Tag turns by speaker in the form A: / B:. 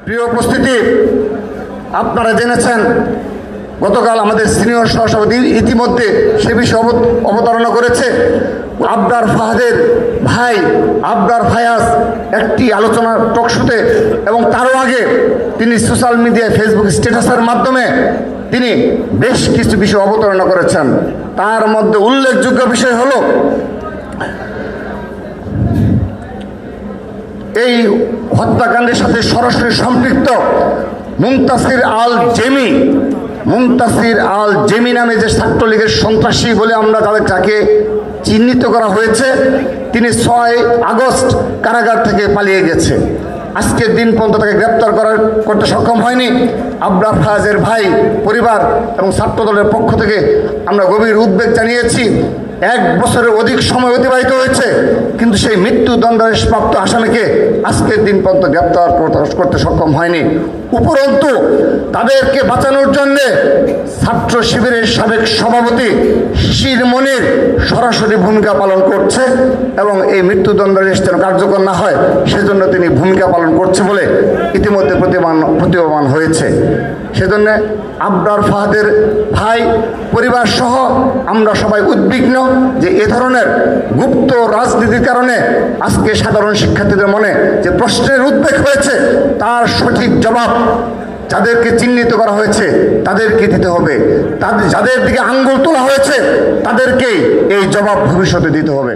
A: প্রিয় উপস্থিতি, আপনারা জেনেছেন গতকাল আমাদের সিনিয়র সহসভাপতি ইতিমধ্যে সে বিষয়ে অবতারণা করেছে। আবরার ফাহাদের ভাই আবরার ফায়াজ একটি আলোচনার টকশোতে এবং তারও আগে তিনি সোশ্যাল মিডিয়ায় ফেসবুক স্ট্যাটাসের মাধ্যমে তিনি বেশ কিছু বিষয় অবতারণা করেছেন। তার মধ্যে উল্লেখযোগ্য বিষয় হলো এই হত্যাকাণ্ডের সাথে সরাসরি সম্পৃক্ত মুনতাসির আল জেমি নামে যে ছাত্রলীগের সন্ত্রাসী বলে আমরা যাকে চিহ্নিত করা হয়েছে, তিনি 6 আগস্ট কারাগার থেকে পালিয়ে গেছে। আজকের দিন পর্যন্ত তাকে গ্রেপ্তার করতে সক্ষম হয়নি। আবরার ফায়াজের ভাই, পরিবার এবং ছাত্রদলের পক্ষ থেকে আমরা গভীর উদ্বেগ জানিয়েছি। 1 বছরের অধিক সময় অতিবাহিত হয়েছে, কিন্তু সেই মৃত্যুদণ্ডাদেশপ্রাপ্ত আসামিকে আজকের দিন পর্যন্ত গ্রেপ্তার করতে সক্ষম হয়নি। উপরন্তু তাদেরকে বাঁচানোর জন্য ছাত্র শিবিরের সাবেক সভাপতি শিশির মনির সরাসরি ভূমিকা পালন করছে এবং এই মৃত্যুদণ্ডাদেশ যেন কার্যকর না হয় সেজন্য তিনি ভূমিকা পালন করছে বলে ইতিমধ্যে প্রতীয়মান হয়েছে। সেজন্য আবরার ফাহাদের ভাই, পরিবার সহ আমরা সবাই উদ্বিগ্ন যে এ ধরনের গুপ্ত রাজনীতির কারণে আজকে সাধারণ শিক্ষার্থীদের মনে যে প্রশ্নের উদ্বেগ হয়েছে তার সঠিক জবাব যাদেরকে চিহ্নিত করা হয়েছে তাদেরকে দিতে হবে। যাদের দিকে আঙ্গুল তোলা হয়েছে তাদেরকেই এই জবাব ভবিষ্যতে দিতে হবে।